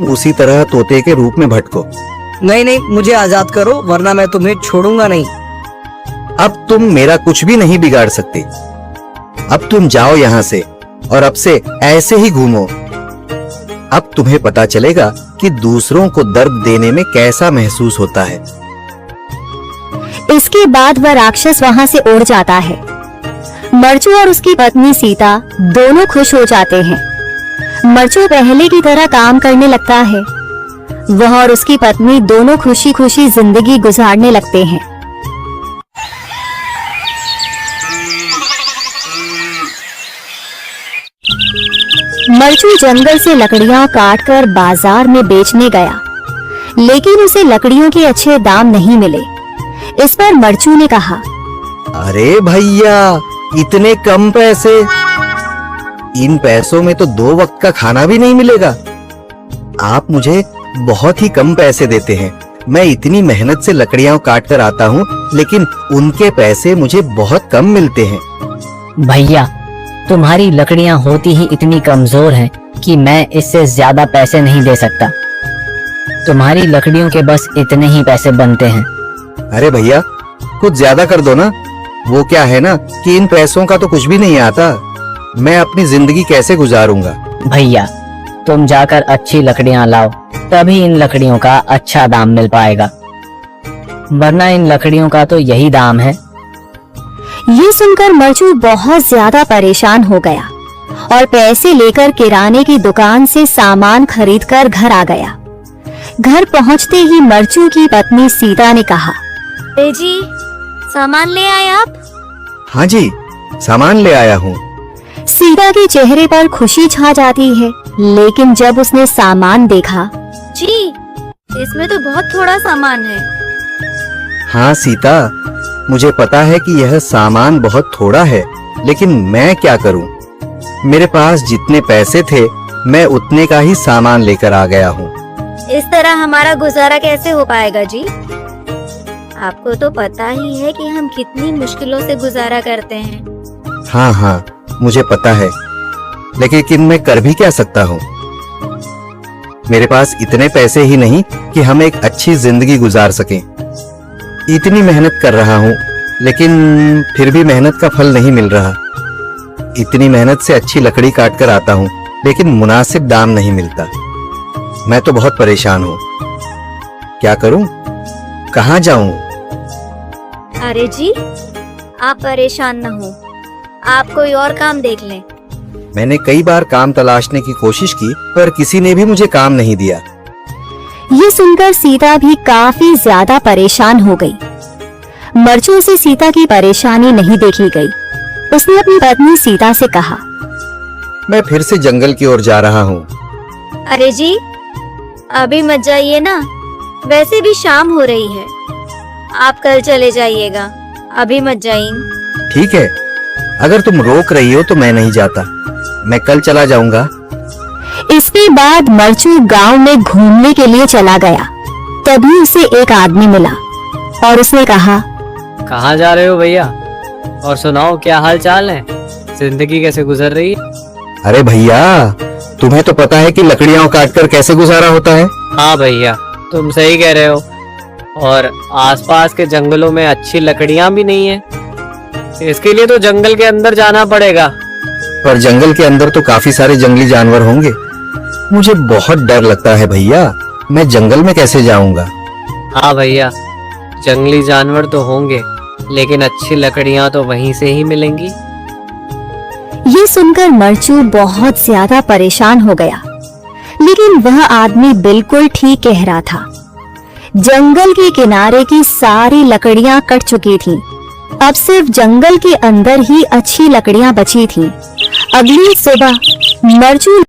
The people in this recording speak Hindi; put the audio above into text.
उसी तरह तोते के रूप में भटको। नहीं नहीं, मुझे आजाद करो वरना मैं तुम्हें छोड़ूंगा नहीं। अब तुम मेरा कुछ भी नहीं बिगाड़ सकते। अब तुम जाओ यहाँ से और अब से ऐसे ही घूमो। अब तुम्हें पता चलेगा कि दूसरों को दर्द देने में कैसा महसूस होता है। इसके बाद वह राक्षस वहां से उड़ जाता है। मरचू और उसकी पत्नी सीता दोनों खुश हो जाते हैं। मरचू पहले की तरह काम करने लगता है। वह और उसकी पत्नी दोनों खुशी खुशी जिंदगी गुजारने लगते हैं। मरचू जंगल से लकड़ियां काटकर बाजार में बेचने गया, लेकिन उसे लकड़ियों के अच्छे दाम नहीं मिले। इस पर मरचू ने कहा, अरे भैया, इतने कम पैसे? इन पैसों में तो 2 वक्त का खाना भी नहीं मिलेगा। आप मुझे बहुत ही कम पैसे देते हैं। मैं इतनी मेहनत से लकड़ियां काट कर आता हूँ, लेकिन उनके पैसे मुझे बहुत कम मिलते हैं। भैया, तुम्हारी लकड़ियां होती ही इतनी कमजोर हैं कि मैं इससे ज्यादा पैसे नहीं दे सकता। तुम्हारी लकड़ियों के बस इतने ही पैसे बनते हैं। अरे भैया, कुछ ज्यादा कर दो ना। वो क्या है ना कि इन पैसों का तो कुछ भी नहीं आता। मैं अपनी जिंदगी कैसे गुजारूंगा? भैया, तुम जाकर अच्छी लकड़ियां लाओ, तभी इन लकड़ियों का अच्छा दाम मिल पाएगा, वरना इन लकड़ियों का तो यही दाम है। ये सुनकर मरचू बहुत ज्यादा परेशान हो गया और पैसे लेकर किराने की दुकान से सामान खरीदकर घर आ गया। घर पहुंचते ही मरचू की पत्नी सीता ने कहा, जी, सामान ले आए आप? हाँ जी, सामान ले आया हूँ। सीता के चेहरे पर खुशी छा जाती है, लेकिन जब उसने सामान देखा, जी, इसमें तो बहुत थोड़ा सामान है। हाँ सीता, मुझे पता है कि यह सामान बहुत थोड़ा है, लेकिन मैं क्या करूं? मेरे पास जितने पैसे थे, मैं उतने का ही सामान लेकर आ गया हूँ। इस तरह हमारा गुजारा कैसे हो पाएगा जी? आपको तो पता ही है कि हम कितनी मुश्किलों से गुजारा करते हैं। हाँ हाँ, मुझे पता है, लेकिन मैं कर भी क्या सकता हूँ? मेरे पास इतने पैसे ही नहीं कि हम एक अच्छी जिंदगी गुजार सकें। इतनी मेहनत कर रहा हूँ, लेकिन फिर भी मेहनत का फल नहीं मिल रहा। इतनी मेहनत से अच्छी लकड़ी काट कर आता हूँ, लेकिन मुनासिब दाम नहीं मिलता। मैं तो बहुत परेशान हूँ। क्या करूँ? कहाँ जाऊँ? अरे जी, आप परेशान न हो, आप कोई और काम देख लें। मैंने कई बार काम तलाशने की कोशिश की, पर किसी ने भी मुझे काम नहीं दिया। ये सुनकर सीता भी काफी ज्यादा परेशान हो गई। मरचू से सीता की परेशानी नहीं देखी गई। उसने अपनी पत्नी सीता से कहा, मैं फिर से जंगल की ओर जा रहा हूँ। अरे जी, अभी मत जाइए ना, वैसे भी शाम हो रही है। आप कल चले जाइएगा, अभी मत जाइए। ठीक है, अगर तुम रोक रही हो तो मैं नहीं जाता। मैं कल चला जाऊंगा। इसके बाद मरचू गांव में घूमने के लिए चला गया। तभी उसे एक आदमी मिला और उसने कहा, कहाँ जा रहे हो भैया? और सुनाओ, क्या हाल चाल है? जिंदगी कैसे गुजर रही है? अरे भैया, तुम्हें तो पता है कि लकड़ियां काटकर कैसे गुजारा होता है। हाँ भैया, तुम सही कह रहे हो। और आसपास के जंगलों में अच्छी लकड़ियां भी नहीं है। इसके लिए तो जंगल के अंदर जाना पड़ेगा। पर जंगल के अंदर तो काफी सारे जंगली जानवर होंगे। मुझे बहुत डर लगता है भैया, मैं जंगल में कैसे जाऊंगा? हाँ भैया, जंगली जानवर तो होंगे, लेकिन अच्छी लकड़ियां तो वहीं से ही मिलेंगी। ये सुनकर मरचू बहुत ज्यादा परेशान हो गया, लेकिन वह आदमी बिल्कुल ठीक कह रहा था। जंगल के किनारे की सारी लकड़ियां कट चुकी थीं। अब सिर्फ जंगल के अंदर ही अच्छी लकड़ियां बची थीं। अगली सुबह मरचू